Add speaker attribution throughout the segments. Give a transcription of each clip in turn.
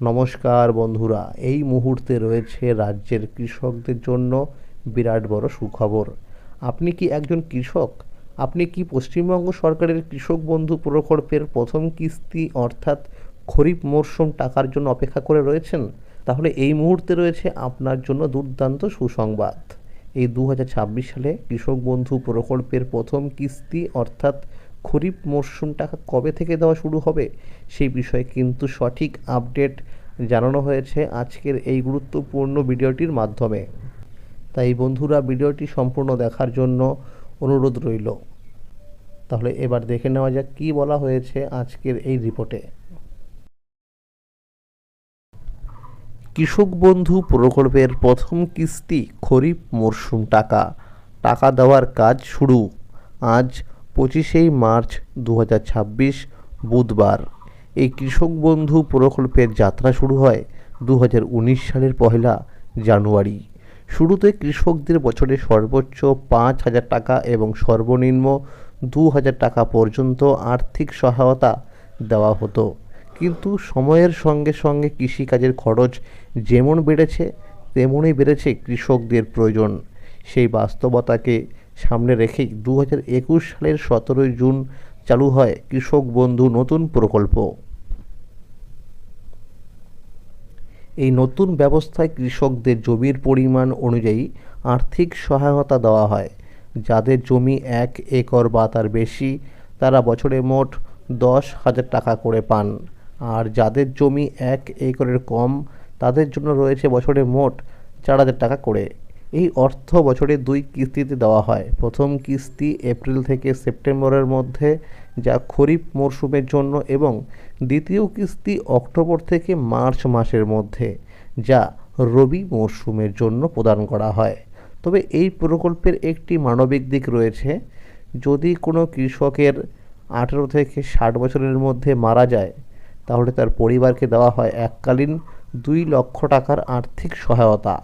Speaker 1: নমস্কার বন্ধুরা, এই মুহূর্তে রয়েছে রাজ্যের কৃষকদের জন্য বিরাট বড় সুখবর। আপনি কি একজন কৃষক? আপনি কি পশ্চিমবঙ্গ সরকারের কৃষক বন্ধু প্রকল্পের প্রথম কিস্তি অর্থাৎ খরিফ মরশুম টাকার জন্য অপেক্ষা করে রয়েছেন? তাহলে এই মুহূর্তে রয়েছে আপনার জন্য দুর্দান্ত সুসংবাদ। এই 2026 সালে কৃষক বন্ধু প্রকল্পের প্রথম কিস্তি অর্থাৎ খরিফ মরশুম টাকা কবে থেকে দেওয়া শুরু হবে সেই বিষয়ে কিন্তু সঠিক আপডেট জানানো হয়েছে আজকের এই গুরুত্বপূর্ণ ভিডিওটির মাধ্যমে। তাই বন্ধুরা, ভিডিওটি সম্পূর্ণ দেখার জন্য অনুরোধ রইল। তাহলে এবার দেখে নেওয়া যাক কী বলা হয়েছে আজকের এই রিপোর্টে। কৃষক বন্ধু প্রকল্পের প্রথম কিস্তি খরিফ মরশুম টাকা দেওয়ার কাজ শুরু। আজ 25শে মার্চ 2026 বুধবার। এই কৃষক বন্ধু প্রকল্পের যাত্রা শুরু হয় 2019 সালের 1 জানুয়ারি। শুরুতে কৃষকদের বছরে সর্বোচ্চ 5,000 টাকা এবং সর্বনিম্ন 2,000 টাকা পর্যন্ত আর্থিক সহায়তা দেওয়া হতো। কিন্তু সময়ের সঙ্গে সঙ্গে কৃষিকাজের খরচ যেমন বেড়েছে তেমনই বেড়েছে কৃষকদের প্রয়োজন। সেই বাস্তবতাকে সামনে রেখেই 2021 সালের 17 জুন চালু হয় কৃষক বন্ধু নতুন প্রকল্প। এই নতুন ব্যবস্থায় কৃষকদের জমির পরিমাণ অনুযায়ী আর্থিক সহায়তা দেওয়া হয়। যাদের জমি 1 একর বা তার বেশি তারা বছরে মোট 10,000 টাকা করে পান, আর যাদের জমি 1 একরের কম তাদের জন্য রয়েছে বছরে মোট 4,000 টাকা করে। এই অর্থ বছরে 2 কিস্তিতে দেওয়া হয়। প্রথম কিস্তি এপ্রিল থেকে সেপ্টেম্বরের মধ্যে, যা খরিফ মরশুমের জন্য, এবং দ্বিতীয় কিস্তি অক্টোবর থেকে মার্চ মাসের মধ্যে, যা রবি মরশুমের জন্য প্রদান করা হয়। তবে এই প্রকল্পের একটি মানবিক দিক রয়েছে। যদি কোনো কৃষকের 18 থেকে 60 বছরের মধ্যে মারা যায়, তাহলে তার পরিবারকে দেওয়া হয় এককালীন 2 লক্ষ টাকার আর্থিক সহায়তা।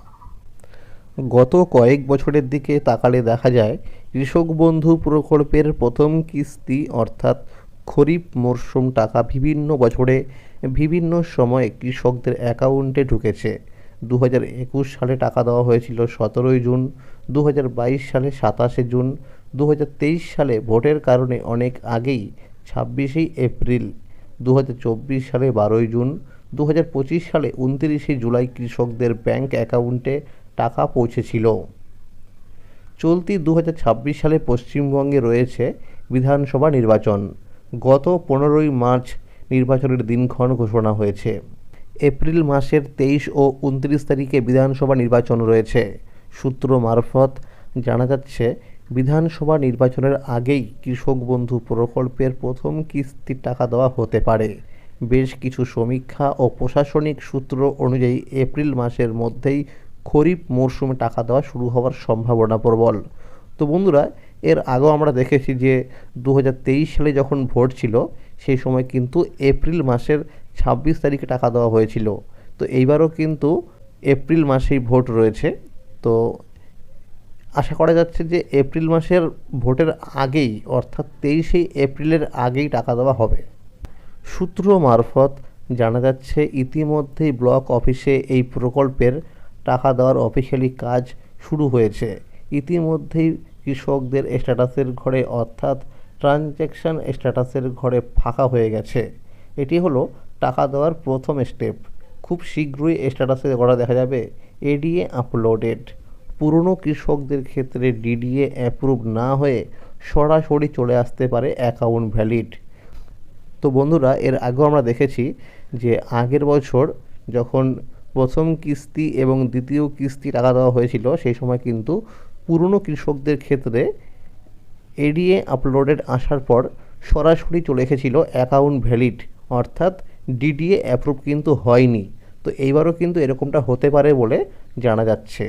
Speaker 1: গত কয়েক বছরের দিকে তাকালে দেখা যায় কৃষক বন্ধু প্রকল্পের প্রথম কিস্তি অর্থাৎ খরিফ মরশুম টাকা বিভিন্ন বছরে বিভিন্ন সময়ে কৃষকদের অ্যাকাউন্টে ঢুকেছে। 2021 সালে টাকা দেওয়া হয়েছিল 17 জুন, 2022 সালে 27 জুন, 2023 সালে ভোটের কারণে অনেক আগেই 26 এপ্রিল, 2024 সালে 12 জুন, 2025 সালে 29 জুলাই কৃষকদের ব্যাংক অ্যাকাউন্টে টাকা পৌঁছেছিল। চলতি 2026 সালে পশ্চিমবঙ্গে রয়েছে বিধানসভা নির্বাচন। গত 15 মার্চ নির্বাচনের দিনক্ষণ ঘোষণা হয়েছে। এপ্রিল মাসের 23 ও 29 তারিখে বিধানসভা নির্বাচন রয়েছে। সূত্র মারফত জানা যাচ্ছে, বিধানসভা নির্বাচনের আগেই কৃষক বন্ধু প্রকল্পের প্রথম কিস্তির টাকা দেওয়া হতে পারে। বেশ কিছু সমীক্ষা ও প্রশাসনিক সূত্র অনুযায়ী এপ্রিল মাসের মধ্যেই খরিফ মরশুমে টাকা দেওয়া শুরু হওয়ার সম্ভাবনা প্রবল। তো বন্ধুরা, এর আগেও আমরা দেখেছি যে 2023 সালে যখন ভোট ছিল সেই সময় কিন্তু এপ্রিল মাসের 26 তারিখে টাকা দেওয়া হয়েছিল। তো এইবারও কিন্তু এপ্রিল মাসেই ভোট রয়েছে। তো আশা করা যাচ্ছে যে এপ্রিল মাসের ভোটের আগেই অর্থাৎ 23 এপ্রিলের আগেই টাকা দেওয়া হবে। সূত্র মারফত জানা যাচ্ছে, ইতিমধ্যেই ব্লক অফিসে এই প্রকল্পের টাকা দেওয়ার অফিসিয়ালি কাজ শুরু হয়েছে। ইতিমধ্যেই কৃষকদের স্ট্যাটাসের ঘরে অর্থাৎ ট্রানজ্যাকশান স্ট্যাটাসের ঘরে ফাঁকা হয়ে গেছে। এটি হলো টাকা দেওয়ার প্রথম স্টেপ। খুব শীঘ্রই স্ট্যাটাসের ঘরে দেখা যাবে এডিএ আপলোডেড। পুরনো কৃষকদের ক্ষেত্রে ডিডিএ অ্যাপ্রুভ না হয়ে সরাসরি চলে আসতে পারে অ্যাকাউন্ট ভ্যালিড। তো বন্ধুরা, এর আগেও আমরা দেখেছি যে আগের বছর যখন প্রথম কিস্তি এবং দ্বিতীয় কিস্তি টাকা দেওয়া হয়েছিল সেই সময় কিন্তু পুরনো কৃষকদের ক্ষেত্রে এডিএ আপলোডেড আসার পর সরাসরি চলে এসেছিল অ্যাকাউন্ট ভ্যালিড, অর্থাৎ ডিডিএ অ্যাপ্রুভ কিন্তু হয়নি। তো এইবারও কিন্তু এরকমটা হতে পারে বলে জানা যাচ্ছে।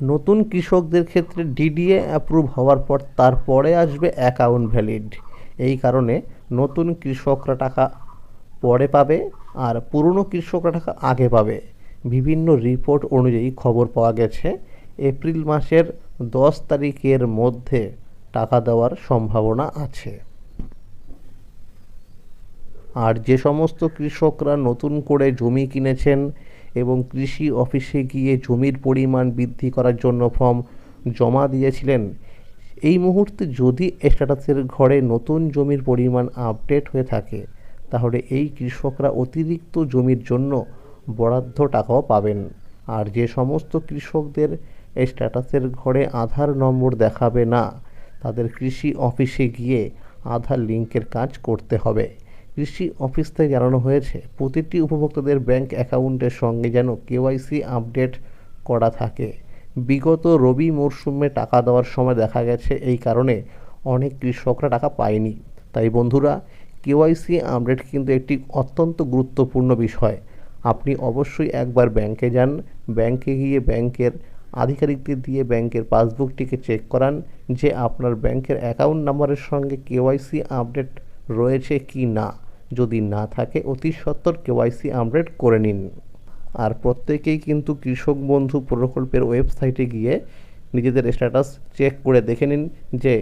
Speaker 1: নতুন কৃষকদের ক্ষেত্রে ডিডিএ অ্যাপ্রুভ হওয়ার পর তারপরে আসবে অ্যাকাউন্ট ভ্যালিড। এই কারণে নতুন কৃষকরা টাকা পরে পাবে আর পুরনো কৃষকরা টাকা আগে পাবে। বিভিন্ন রিপোর্ট অনুযায়ী খবর পাওয়া গেছে এপ্রিল মাসের 10 তারিখের মধ্যে টাকা দেওয়ার সম্ভাবনা আছে। আর যে সমস্ত কৃষকরা নতুন করে জমি কিনেছেন এবং কৃষি অফিসে গিয়ে জমির পরিমাণ বৃদ্ধি করার জন্য ফর্ম জমা দিয়েছিলেন, এই মুহূর্তে যদি স্ট্যাটাসের ঘরে নতুন জমির পরিমাণ আপডেট হয়ে থাকে, তাহলে এই কৃষকরা অতিরিক্ত জমির জন্য বরাদ্দ টাকাও পাবেন। আর যে সমস্ত কৃষকদের স্ট্যাটাসের ঘরে আধার নম্বর দেখাবে না, তাদের কৃষি অফিসে গিয়ে আধার লিঙ্কের কাজ করতে হবে। কৃষি অফিস থেকে জানানো হয়েছে, প্রতিটি উপভোক্তাদের ব্যাংক অ্যাকাউন্টের সঙ্গে যেন কেওয়াইসি আপডেট করা থাকে। বিগত রবি মরশুমে টাকা দেওয়ার সময় দেখা গেছে এই কারণে অনেক কৃষকরা টাকা পায়নি। তাই বন্ধুরা, কেওয়াইসি আপডেট কিন্তু একটি অত্যন্ত গুরুত্বপূর্ণ বিষয়। আপনি অবশ্যই একবার ব্যাংকে যান, ব্যাংকে গিয়ে ব্যাংকের আধিকারিকদের দিয়ে ব্যাংকের পাসবুকটিকে চেক করান যে আপনার ব্যাংকের অ্যাকাউন্ট নাম্বারের সঙ্গে কেওয়াইসি আপডেট রয়েছে কি না। যদি না থাকে, অতি সত্বর কেওয়াইসি আপডেট করে নিন। আর প্রত্যেকেই কিন্তু কৃষক বন্ধু প্রকল্পের ওয়েবসাইটে গিয়ে নিজেদের স্ট্যাটাস চেক করে দেখে নিন যে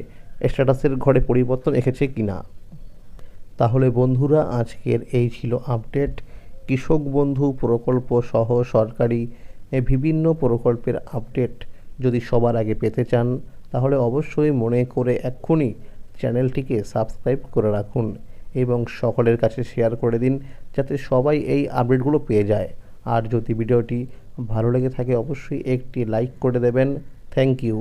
Speaker 1: স্ট্যাটাসের ঘরে পরিবর্তন এসেছে কি না। তাহলে বন্ধুরা, আজকের এই ছিল আপডেট। কৃষক বন্ধু প্রকল্প সহ সরকারি বিভিন্ন প্রকল্পের আপডেট যদি সবার আগে পেতে চান, তাহলে অবশ্যই মনে করে এক্ষুনি চ্যানেলটিকে সাবস্ক্রাইব করে রাখুন এবং সকলের কাছে শেয়ার করে দিন, যাতে সবাই এই আপডেটগুলো পেয়ে যায়। আর যদি ভিডিওটি ভালো লেগে থাকে, অবশ্যই একটি লাইক করে দেবেন। Thank you.